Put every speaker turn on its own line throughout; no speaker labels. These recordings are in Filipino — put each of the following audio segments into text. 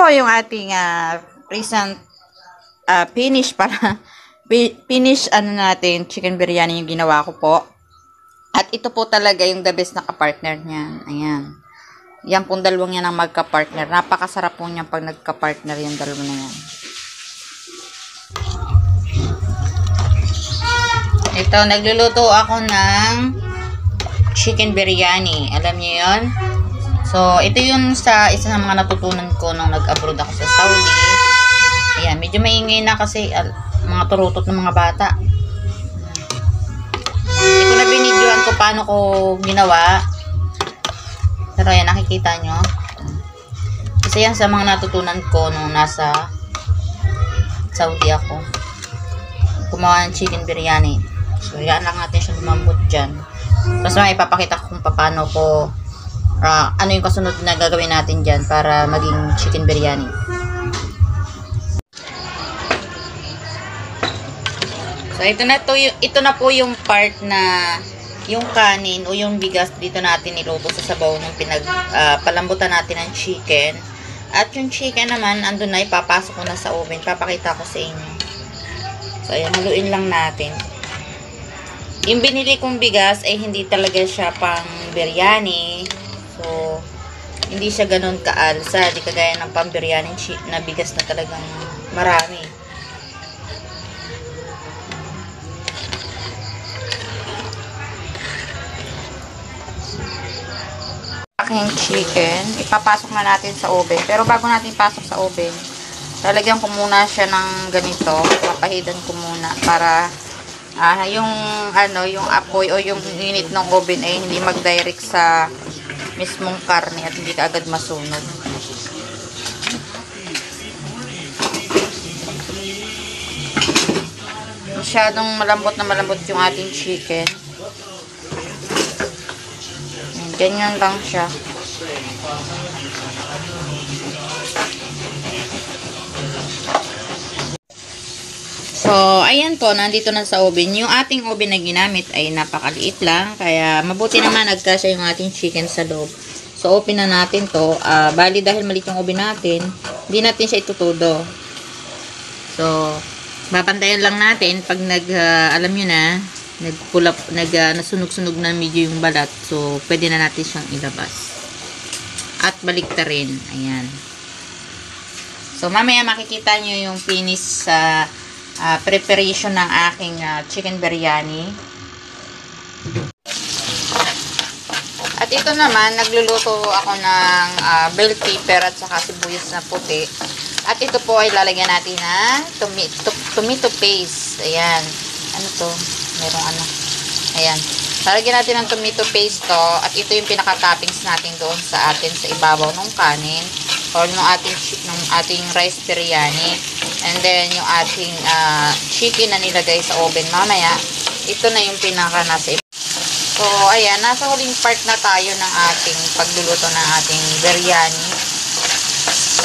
po yung ating recent finish para finish natin chicken biryani yung ginawa ko po. At ito po talaga yung the best na kapartner niyan. Ayan. Yan pong dalawang yan ang magka-partner. Napakasarap po niyan pag nagka-partner yung dalawa na yan. Ito, nagluluto ako ng chicken biryani. Alam niyo yun? So, ito yun sa isa sa mga natutunan ko nung nag-abroad ako sa Saudi. Ayan, medyo maingay na kasi mga turutot ng mga bata. Hindi ko na binidyohan ko paano ko ginawa. Pero ayan, nakikita nyo. Isa yan sa mga natutunan ko nung nasa Saudi ako. Gumawa ng chicken biryani. So, yan lang natin siya lumambot dyan. Tapos may ipapakita ko kung paano ko ano yung kasunod na gagawin natin dyan para maging chicken biryani. So, ito na po yung part na yung kanin o yung bigas dito natin niluto sa sabaw ng palambutan natin ng chicken. At yung chicken naman, andun na, ipapasok ko na sa oven. Papakita ko sa inyo. So, ayan, haluin lang natin. Yung binili kong bigas ay hindi talaga siya pang biryani. So, hindi siya ganun kaalsa. Di kagaya ng pang biryani na bigas na talagang marami. Aking chicken, ipapasok na natin sa oven. Pero bago natin pasok sa oven, lalagyan ko muna siya ng ganito. Papahidan ko muna para yung apoy o yung init ng oven ay hindi mag-direct sa mismong karne at hindi ka agad masunog. Masyadong malambot na malambot yung ating chicken. Ganyan lang siya. So, ayan po, nandito na sa oven. Yung ating oven na ginamit ay napakaliit lang. Kaya, mabuti naman nagkasya yung ating chicken sa loob. So, open na natin to. Bali, dahil maliit yung oven natin, hindi natin siya itutudo. So, babantayan lang natin pag alam nyo na, nasunog-sunog na medyo yung balat. So, pwede na natin siyang ilabas. At baliktarin. Ayan. So, mamaya makikita nyo yung finish sa preparation ng aking chicken biryani. At ito naman, nagluluto ako ng bell pepper at saka sibuyas na puti. At ito po ay lalagyan natin na tomato paste. Ayan. Ano to? Merong ano. Ayan. Lalagyan natin ng tomato paste to. At ito yung pinaka-toppings natin doon sa ibabaw ng kanin. Or ng ating rice biryani. And then, yung ating chicken na nilagay sa oven mamaya. Ito na yung pinaka nasa ibabaw. So, ayan. Nasa huling part na tayo ng ating pagluluto ng ating biryani.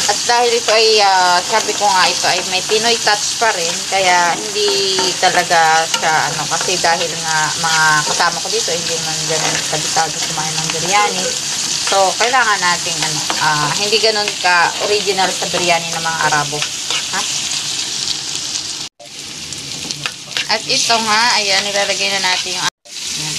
At dahil ito ay, sabi ko nga, ito ay may Pinoy touch pa rin. Kaya, hindi talaga siya, kasi dahil nga mga kasama ko dito, hindi man ganun kabisado kumain ng biryani. So, kailangan natin, hindi ganun ka-original sa biryani ng mga Arabo. Ha? At ito nga, ayan, nilalagay na natin yung ayan.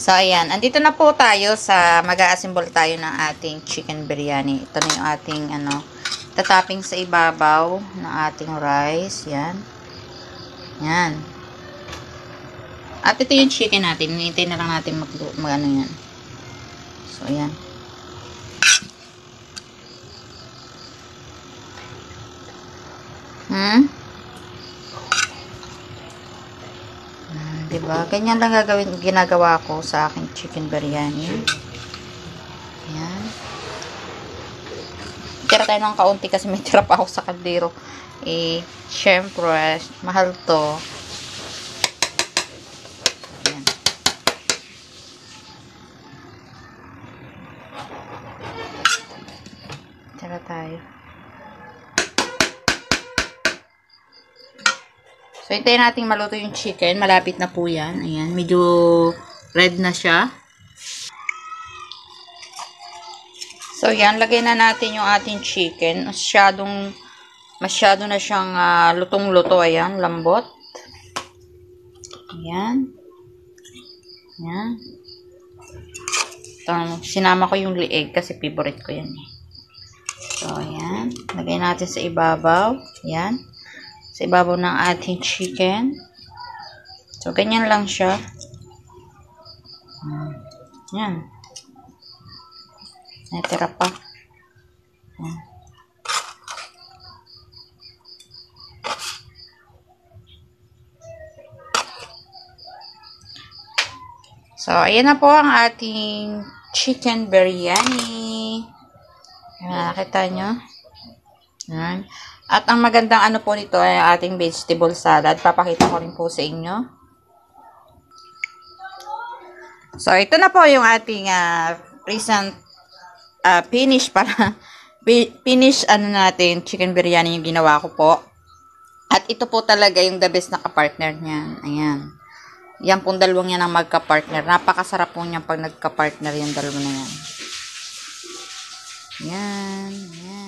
So, ayan. Andito na po tayo sa mag-a-assemble tayo ng ating chicken biryani. Ito na yung ating, tatapping sa ibabaw ng ating rice. Yan. Yan. At ito yung chicken natin. Hinihintay na lang natin mag-ano yan. So, ayan. Diba? Ganyan lang ginagawa ko sa aking chicken biryani. Ayan. Tira tayo ng kaunti kasi may tira pa ako sa kaldero. Syempre, mahal to. Ayan. Tira tayo. So, hintayin natin maluto yung chicken. Malapit na po yan. Ayan. Medyo red na siya. So, yan. Lagay na natin yung ating chicken. Masyado na siyang lutong-luto. Ayan. Lambot. Ayan. Ayan. Ito, sinama ko yung lieg kasi favorite ko yan. So, ayan. Lagay natin sa ibabaw. Ayan. Sa ibabaw ng ating chicken. So, ganyan lang siya. Ayan. Natira pa. Ayan. So, ayan na po ang ating chicken biryani. Ayan, nakita nyo? Ayan. At ang magandang ano po nito ay ating vegetable salad. Papakita ko rin po sa inyo. So, ito na po yung ating recent finish natin, chicken biryani yung ginawa ko po. At ito po talaga yung the best na kapartner niyan. Ayan. Yan pong dalawang yan ang magka-partner. Napakasarap po niyan pag nagka-partner yung dalawa na yan. Ayan. Ayan.